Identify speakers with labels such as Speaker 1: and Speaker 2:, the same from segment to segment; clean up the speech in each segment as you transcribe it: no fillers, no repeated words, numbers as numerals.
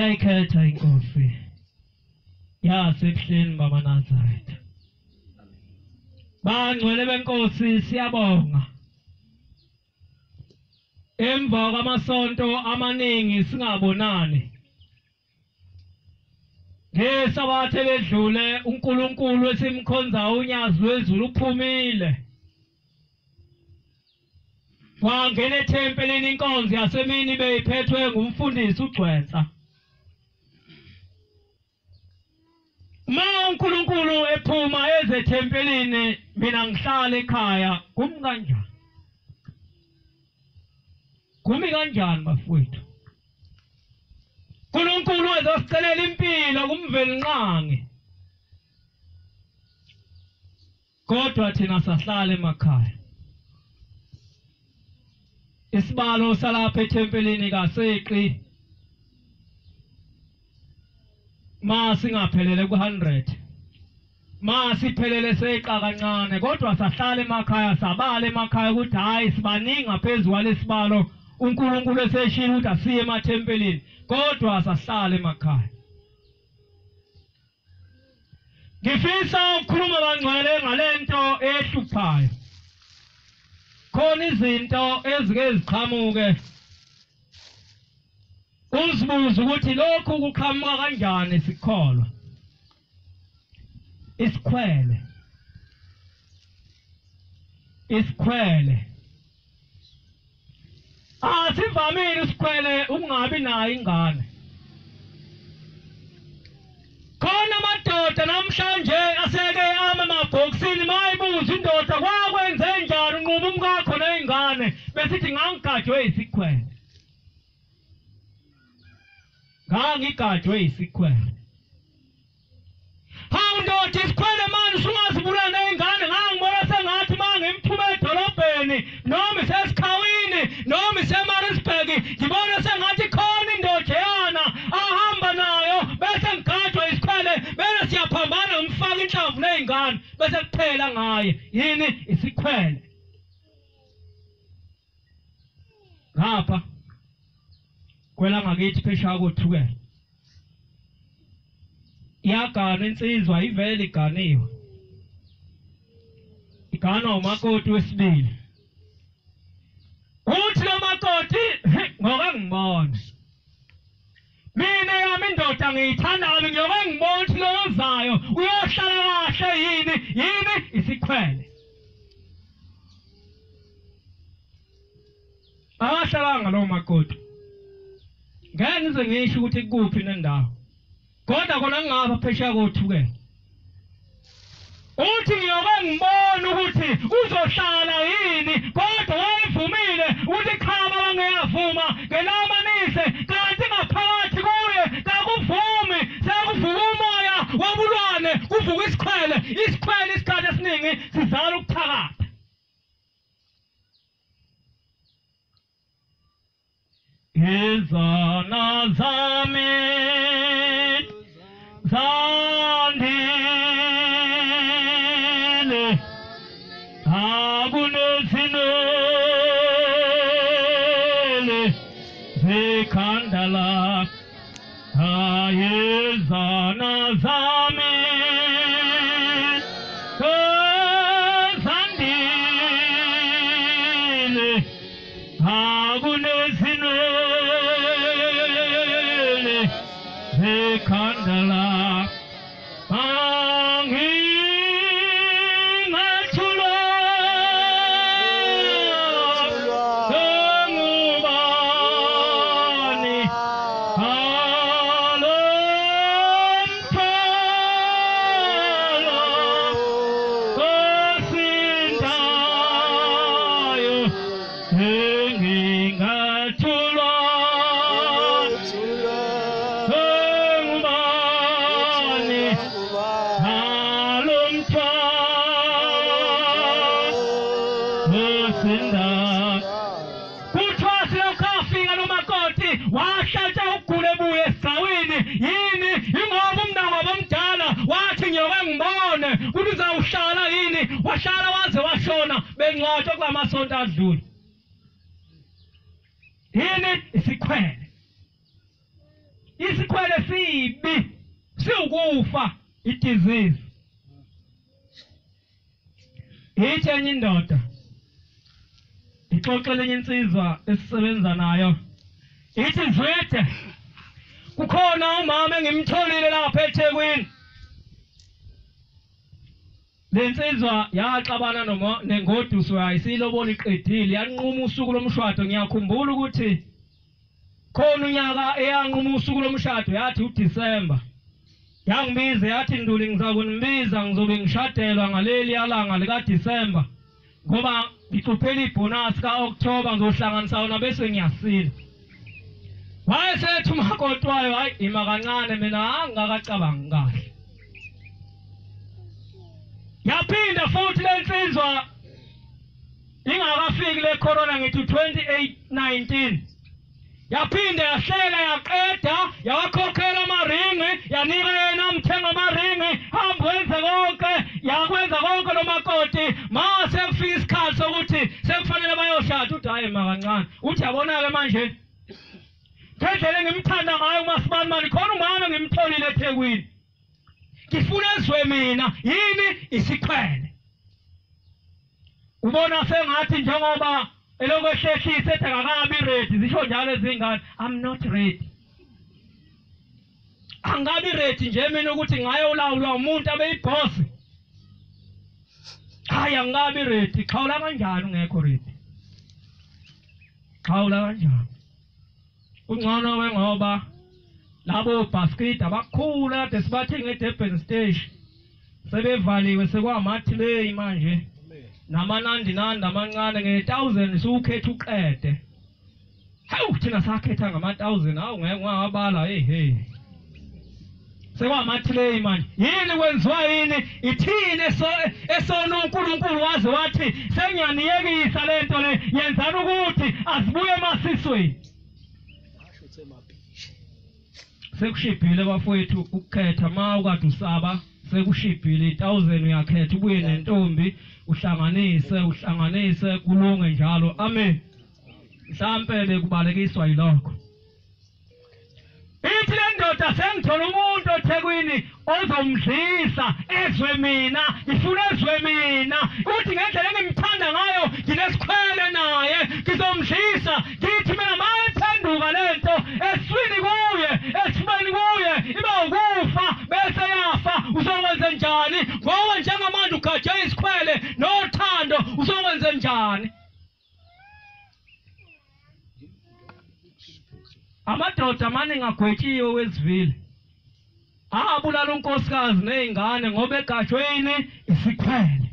Speaker 1: Ngiyayikhetha inkosi yasebuhleni bamaNazaretha. Bangcwele benkosi siyabonga. Emva kwamasonto amaningi singabonani. Ngesabathe ledlule uNkulunkulu esimkhonza unyazi wezulu uphumile. Wangena ethempelini inkonzo yasemini beyiphethwe ngumfundisi uGcwensa. Ma uNkulunkulu ephuma eze thempelini mina ngihlala ekhaya kumi kanjani? Kumi kanjani bafowethu? uNkulunkulu ezosicelela impilo kumveli nqangi. Kodwa thina sahlala emakhaya. Isibalo salapha ethempelini kaSeqi ma singaphelele ku100. Ma siphelele seqa kancane kodwa sahlala emakhaya sabala emakhaya ukuthi hayi sibaningi ngaphezulu kwalesibalo uNkulunkulu eseshilo ukuthi asiye emathempelini kodwa sahlala emakhaya. Ngifisa ukukhuluma bangcwele ngalento ehluphayo. Khona izinto ezike ziqhamuke. Uzibuza ukuthi lokhu kuqhamuka kanjani sikholwa. Isikhwele. Sivamile isikhwele ukungabi nayo ingane. Khona amadoda namhlanje aseke amabhokisini mayibuza indoda kwakwenze njani unquba umkakho nezingane besithi ngangigajwe isikhwele. Ngangigajwe isikhwele. Hawu ndoda isikhwele manje sungazibulala nezingane ngangibona sengathi mangimphuma edolobheni noma sesikhawini noma seMaritzburg ngibona sengathi khona indodana ahamba nayo bese ngigajwe isikhwele bese siyaphambana ngimfaka inhlamvu nezingane bese kuphela ngaye yini isikhwele. Ngapha kwela ngakithi phesha kothukela. Iyagana insizwa ivele iganiwe. Igana umakoti wesibili. Uthi lo makoti ngoke ngibona. Mina yami indoda ngiyithanda ngiyoke ngibona ukuthi lo ozayo uyohlala kahle yini isikhwele. Abahlala lo makoti. Ngeke ngize ngisho ukuthi kuphi nendawo. Kodwa kona ngapha phesha kothukela. Uthi ngiyoke ngibona ukuthi uzohlala yini kodwa wayevumile ukuthi khaba bangeyavuma ngelamanise kanti ngaphakathi kuye kakuvumi sekuvuka umoya wobulwane kuvuka isikhwele isikhathi esiningi sizala ukuthakatha. Izona zami zandile akunezinele zikhandala izona zami zandile akunezinele zikhandala. Washara waze washona bengcwatshwa kwamasonto adlule. Yini isikhwele. isikhwele sibi siwukufa idisease. Yithi enye indoda ixoxele enye insizwa esisebenza nayo, ithi Zwide, kukhona umama engimtholile lapha eThekwini. Le nsizwa yaxabana nengoduso yayo, isilobola iqedile, yanquma usuku lomshado. Ngiyakhumbula ukuthi khona unyaka eyanquma usuku lomshado yathi uDisemba. Yangibiza yathi Nduli, ngizakunibiza ngizobe ngishadelwa ngaleli yalanga lika Disemba ngoba ngicuphe ibonus ka October ngizohlanganisa wona bese ngiyasila. Wayesethi umakoti wayo, hayi ima kancane mina angingakacabangi kahle. Yaphinda futhi le nsizwa ingakafiki le corona ngithi 2019. Yaphinda yahlela yaqeda yawakhokhela amaringi, yanika yena umthenga amaringi, hamba wenze konke, yakwenza konke lo makoti. Mase kufika isikhathi sokuthi sekufanele bayoshada, uthi hayi makancane, uthi yabona-ke manje ngendlela engimthanda ngayo uMasibani, khona umama ngimtholile eThekwini, ngifuna ezwe mina yini isikhwele. Ubona sengathi njengoba eloko ehlehlise ethi akakabi ready, zisho njalo ezingane, I'm not ready. Angabi ready nje mina ukuthi ngayolawulwa umuntu abeyibhosi. Hayi angabi ready. Khawula kanjani ungekho ready? Khawula kanjani? Ungcono wengoba labo basket abakhulu kade sibathenga eDurban Station sebevaliwe sekwamathile manje. Namanandi amancane nge-1000 sukhetha uqede. Hawu thina sakhetha ngama-1000, hawu ngeke ngwabala hey. Sekwamathile manje. Yini kwenziwa yini? Ithini esona uNkulunkulu waze wathi sengiyaniyekisa lento le, yenzani ukuthi asibuye emasisweni. Sekushibhile bafowethu ukukhetha, ma ukade usaba sekushibhile 1000 uyakhetha ubuye nentombi uhlanganise kulunge njalo. Amen. Mhlambe bekubalekiswa yilokho. Ithi le ndoda sengithola umuntu eThekwini ozomdlisa ezwe mina, ngifuna ezwe mina, uthi ngendlela engimthanda ngayo nginesikhwele naye ngizomdlisa. Ngithi mina mayiphenduka lento eswini kuye, esifubeni kuye, iba ukufa bese yafa, uzokwenza njani? Ngoba njengamanje ugaje isikhwele nothando, uzokwenza njani? Amadoda amaningi agwetshiwe wezivile abulala unkosikazi nezingane ngoba egajwe yini isikhwele.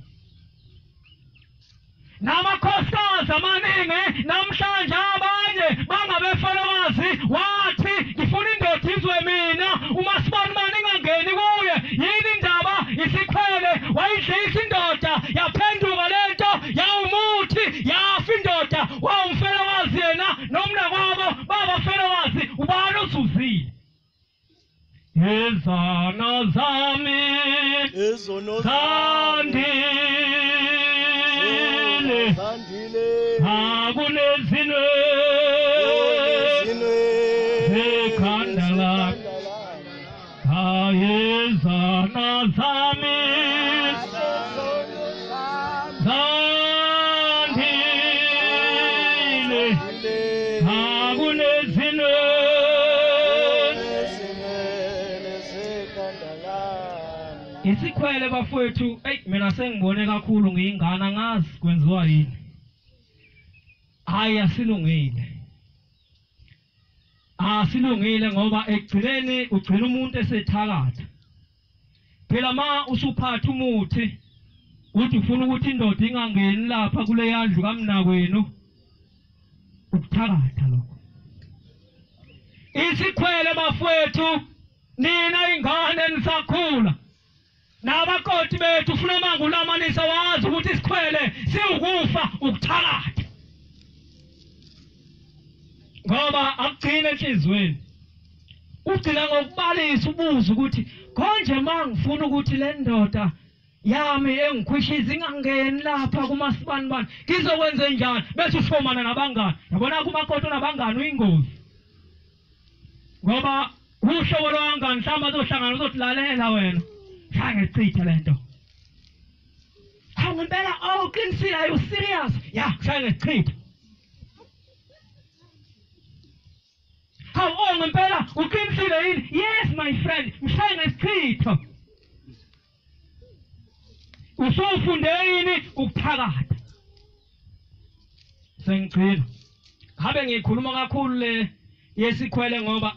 Speaker 1: Namakhosikazi amaningi namhlanje abanye bangabefelokazi wathi ngifuna indoda izwe mina, uMasibani ingangeni kuye. Yini indaba? Isikhwele wayidlisa indoda, yaphenduka lento yawumuthi, yafa indoda, wawumfelokazi yena nomnakwabo babafelokazi. Ubani osuzile? Izono zami zandile akunezine zekhandala, izono zami zandile akunezine. Isikhwele bafowethu, mina sengibone kakhulu ngiyingane, ngazi kwenziwa yini. Hayi asilungile. Asilungile ngoba ekugcineni ugcina umuntu esethakatha. Phela ma usuphatha umuthi uthi ufuna ukuthi indoda ingangeni lapha kule yandlu kamnakwenu, ukuthakatha lokho. Isikhwele bafowethu, nina ingane nisakhula, nabakoti bethu ufuna mangulamanisa wazi ukuthi isikhwele siwukufa, ukuthakatha. Ngoba akugcina enhlizweni, ugcina ngokubalisa ubuza ukuthi konje mangifuna ukuthi le ndoda yami engikhwishiza ingangeni lapha kuMasibani ngizokwenza njani, bese ufomana nabangani. Yabona kumakoti nabangani uyingozi, ngoba Uhlobo lwangani mhlawumbe azohlangana uzotlalela wena. Shange chitha lento. Hawu ngempela uqinisile are you serious? Yeah, shange chitha. Hawu ngempela uqinisile yini? Yes my friend, shange chitha. Usufunde yini ukuthakatha? Sengicela. Ngabe ngikhuluma kakhulu le yesikhwele ngoba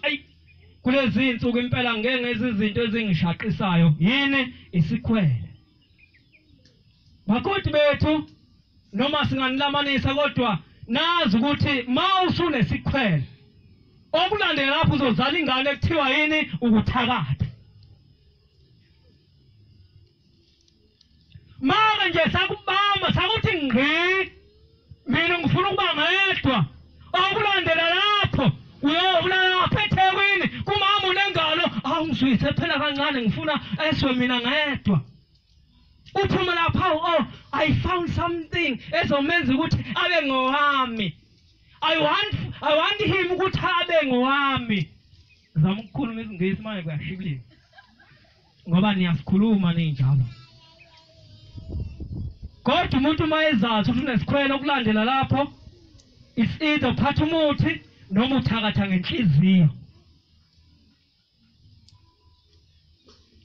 Speaker 1: kulezi insuku impela ngeke ngeze izinto ezingishaqisayo yini isikhwele. Bakoti bethu noma singanilamanisa kodwa nazi ukuthi mawusune sikhwele okulandela lapho uzozala ingane ekuthiwa yini ukuthakatha. Manje nje sakubamba sakuthi ngqi mina ngifuna ukuba ngedwa okulandela lapho uyobulala aphethekwini kumama unengalo awungizwise phela kancane ngifuna eswe mina ngedwa. Uphuma lapha I found something ezomenza ukuthi abe ngowami. I want him ukuthi abe ngowami. Zama ukukhuluma isingisi manje kuyashibilika ngoba niyasikhuluma ninjalo. Kodwa umuntu mayezazi ukuthi unesikhwele okulandela lapho it's either uphatha umuthi noma uthakatha ngenhliziyo.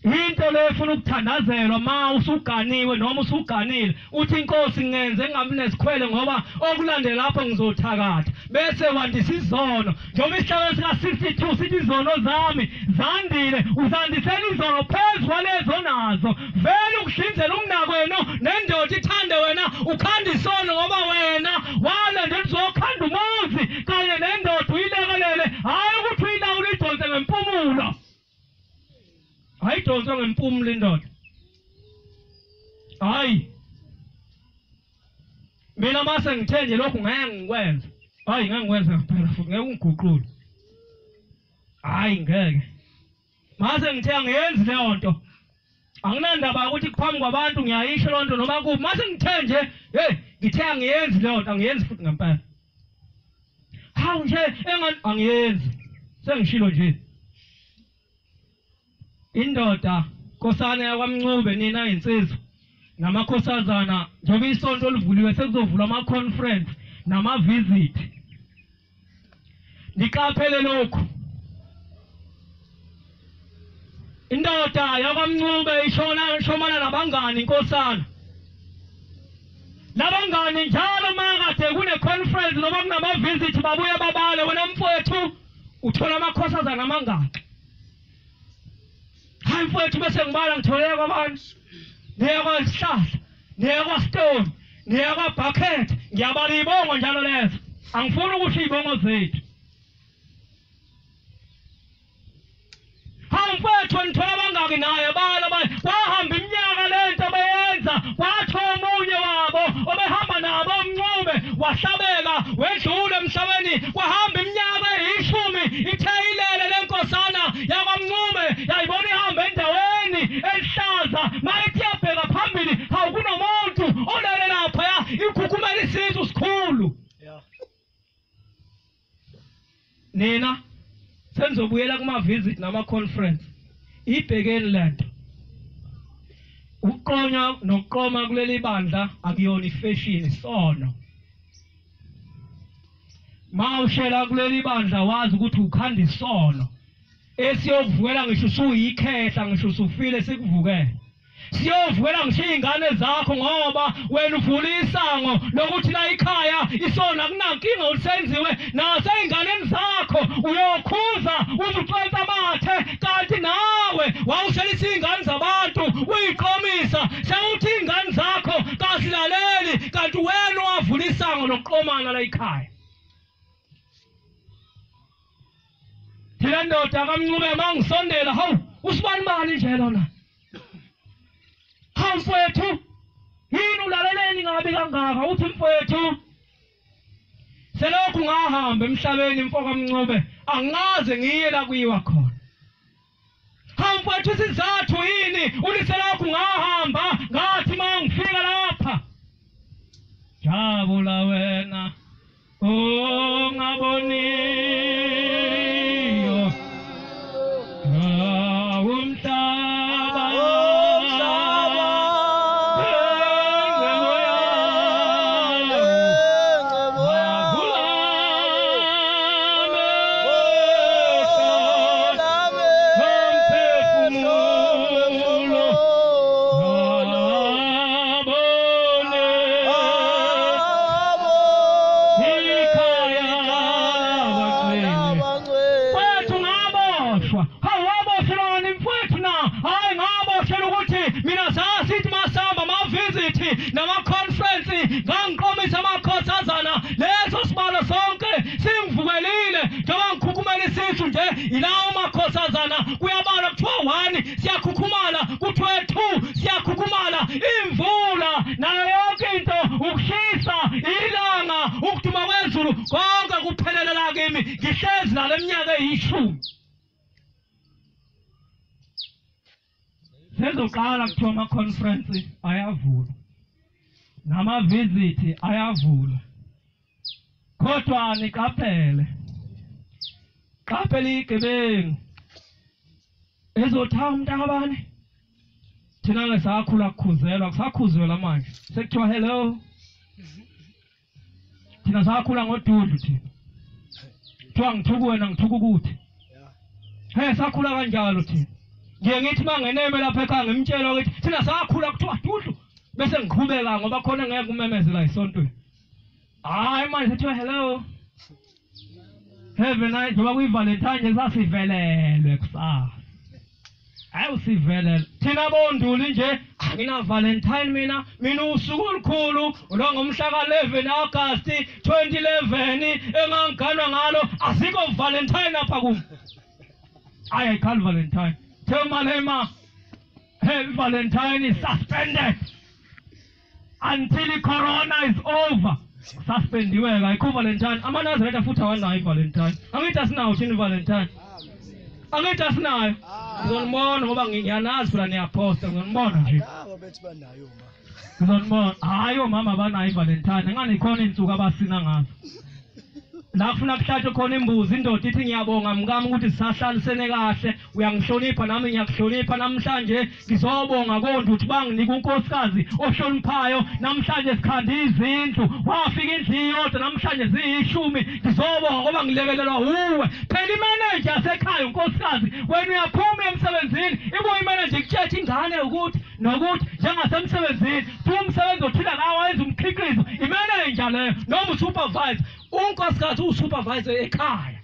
Speaker 1: Into lefuna ukuthandazelwa ma usuganiwe noma usuganile uthi inkosi ngenze ngabe nesikhwele ngoba okulandela lapho ngizothakatha bese wandisa izono njengoba isihlalo sika 62 sithi izono zami zandile uzandisela izono phezu kwalezo nazo vele ukuhlinzela umnakwenu nendoda ithande wena ukhanda isono ngoba wena walandela uzokhanda umuzi kanye nendoda uyilekelele hayi ukuthi uyilawula idonse ngempumulo. Ayidonswa ngempumulo indoda. Hayi. Mina mase ngithe nje lokhu ngeke ngikwenza. Hayi ngeke ngikwenza kuphela futhi ngeke ungiguqule. Hayi ngeke. Mase ngithe angiyenzi leyo nto. Anginandaba ukuthi kuphambi kwabantu ngiyayisho lonto noma kuphi. Mase ngithe nje ngithe angiyenzi leyo nto angiyenzi futhi ngempela. Hawu nje angiyenzi. Sengishilo nje. Indoda Nkosana yakwaMncube nina insizwa namakhosazana njengoba isonto olivuliwe sekuzovula ama conference nama visit. Niqaphele lokho. Indoda yakwaMncube ishomana nabangani Nkosana. Nabangani njalo makade kune conference noma kunama visit babuye babale wena mfowethu uthola amakhosazana amangaka. Hayi mfowethu bese ngibala ngitholeka kwabantu. Niyakwa Sihlahla, niyakwa Stone, niyakwa Bucket, ngiyabala ibongo njalo lezo. Angifuni ukuthi ibongo zethu. Hayi mfowethu ngithola bangaki naye bala wahamba iminyaka lento beyenza kwathi omunye wabo obehamba nabo uMncube wahlabeka wedlula emhlabeni wahamba iminyaka e10 ithayilele lenkosana yakwaMncube yayibona ihamba endaweni elihlaza mayithi yabheka phambili hawu kunomuntu olele lapha ikhukhumela isizwe sikhulu. Nina senzobuyela kuma visit nama conference ibhekeni lento uqonya noqoma kuleli bandla akuyona ifashion sono. Mawushela kuleli bandla wazi ukuthi ukhanda isono esiyokuvukela ngisho usuyikhehla ngisho usufile sikuvukela. Siyovukela ngisho izingane zakho ngoba wena uvula isango lokuthi la ekhaya isona kunankinga ulisenziwe nase inganeni zakho uyokhuza uzuqonza amathe kanti nawe wawushelisa izingane zabantu uyiqomisa sewuthi izingane zakho kasilaleli kanti wena wavula isango lokuqomana la ekhaya. Thina ndoda kaMncube mangisondela hawu usibani mali nje lona. Hawu mfowethu yini ulaleleni ngabe kangaka uthi mfowethu selokhu ngahamba emhlabeni mfoko kaMncube angaze ngiye la kuyiwa khona. Hawu mfowethu isizathu yini uliselokhu ngahamba ngathi mangifika lapha jabula wena ngaboniyo ilawo makhosazana kuyabala kuthiwa 1 siyakhukhumala kuthiwa 2 siyakhukhumala imvula nayo yonke into ukushisa ilanga ukuduma kwezulu konke kuphelelela kimi ngihlezi nale minyaka eyishumi sezoqala kuthiwa ama conference ayavula nama visit ayavula kodwa nikaphele qaphela igebengu ezothawa umntakabani thina ngesakhula kukhuzelwa kusakhuzelwa manje sekuthiwa hello thina sakhula ngodudu thina kuthiwa ngithuku wena ngithuku ukuthi sakhula kanjalo thina ngiye ngithi mangeneme lapha ekhaya ngimtshela ukuthi thina sakhula kuthiwa dudu bese ngiqhubeka ngoba khona ngeke kumemezela isontweni hayi manje sekuthiwa hello Heaven night ngoba kuyivalentine sasivelelwe kusasa hayi usivelele thina bonduli nje angina valentine mina usuku olukhulu lo ngomhla ka 11 August 2011 engangiganwa ngalo asikho valentine apha kum I can't valentine tell malema hey valentine is suspended until corona is over suspendiwe ayikho valentine amanazareta futhi awanayo valentine angithi asinayo thina valentine angithi asinayo ngizonibona ngoba ngiyanazi phela niyaposta ngizonibona nje
Speaker 2: bethi banayo ma
Speaker 1: ngizonibona hayo mama banayo valentine ngani khona insuku abasina ngazo la kufuna kuhlatshwe khona imbuzi indoda ithi ngiyabonga mkami ukuthi sisahlalisene kahle uyangihlonipha nami ngiyakuhlonipha namhlanje ngizobonga konke ukuthi banginika unkosikazi ohloniphayo namhlanje sikhanda izindlu wafika indlu iyodwa namhlanje ziyishumi ngizobonga ngoba ngilekelelwa uwe phela imanager yasekhaya unkosikazi wena uyaphuma emsebenzini ibuye imanager ikutshela ingane ukuthi nokuthi njengasemsebenzini umsebenzi othila kawa wenza umkhiqizo imanager leyo noma usupervisor unkosikazi usupervisor ekhaya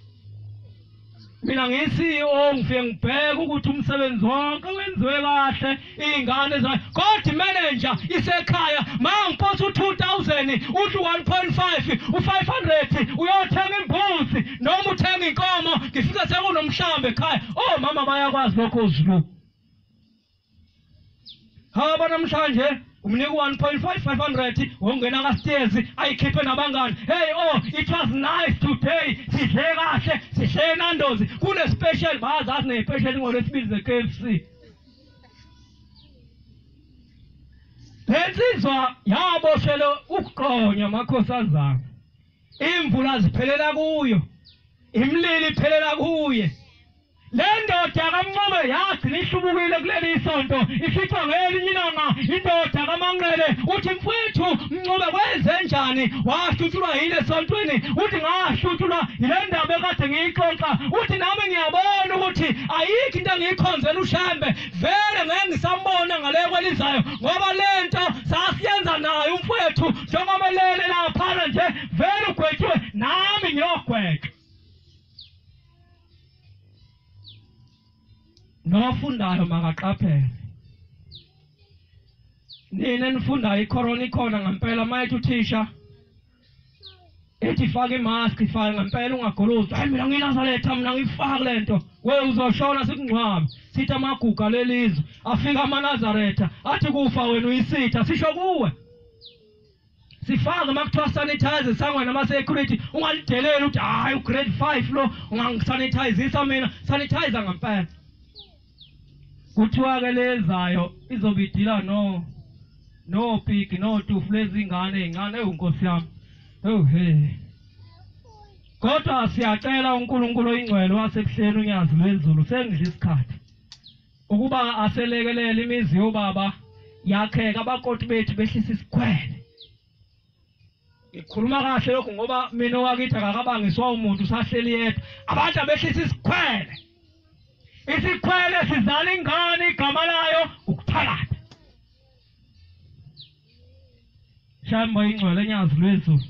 Speaker 1: mina ngiyi-CEO ngifike ngibheke ukuthi umsebenzi wonke wenziwe kahle iy'ngane kodwa imanager isekhaya mangiphose u-2000 uthi 1.5 u-500 uyothenga imbuzi noma uthenga inkomo ngifike sekunomhlamba ekhaya mama bayakwazi lokho uzulu haba namhlanje umnika 1.5 500 wongena ka-stairs ayikhiphe nabangani hey it was nice today sidle kahle sidle nandozi kune-special bazazi ne-special ngolwesibili ze-KFC le nsizwa yaboshelwe ukuqonya makhosazana imvula ziphelela kuyo imlilo iphelela kuye le ndoda kaMncube yagcina ihlubukile kuleli isonto ifitha ngelinye ilanga indoda kaManqele uthi mfowethu Mncube kwenze njani washuthulwa yile esontweni uthi ngashuthulwa yile ndaba ekade ngiyixoxa uthi nami ngiyabona ukuthi ayikho into engiyikhonzela uShambe vele ngeke ngisambona ngale kwelizayo ngoba lento sasiyenza nayo umfowethu njengoba lele lapha nje vele ugwetshiwe nami ngiyogwetsha nofundayo makaqaphele nina nifundayo icorona ikhona ngempela mayethi uthisha ethi faka imask ifaka ngempela ungagolozi hayi mina nginazaletha mina ngifaka lento we uzoshona sikungcwaba sithi amaguga lelizwe afika amanazaretha athi kufa wena uyisitha sisho kuwe sifaka makuthiwa sanitize sangwe nama-security ungalidelela ukuthi hayi ugrade 5 lo ungangisanitizisa mina sanitizer ngempela kuthiwa ke lezayo izobidila no pig no tufu lezi ngane ey'ncane unkosi yami hey kodwa siyacela uNkulunkulu oyingcwele wasebuhleni unyazi lwezulu sengidla isikhathi ukuba aselekelele imizi yobaba yakheka abakoti bethu behlisa isikhwele. Ngikhuluma kahle lokho ngoba mina wakithi akakabangiswa umuntu usahleli yedwa, abantu abehlisa isikhwele. Isikhwele sizala ingane igama layo ukuthalatha. Shamba ingcwele enyazi lwezulu.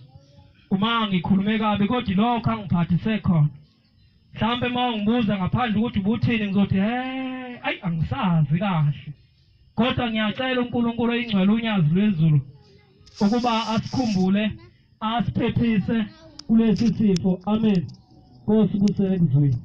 Speaker 1: Uma ngikhulume kabi kodwa lokho angiphathise khona. Mhlambe uma ungibuza ngaphandle ukuthi ubuthini ngizothi ayi angisazi kahle. Kodwa ngiyacela uNkulunkulu oyingcwele unyazi lwezulu ukuba asikhumbule asiphephise kulesi sifo. Amen. Nkosi kusele kuzwini.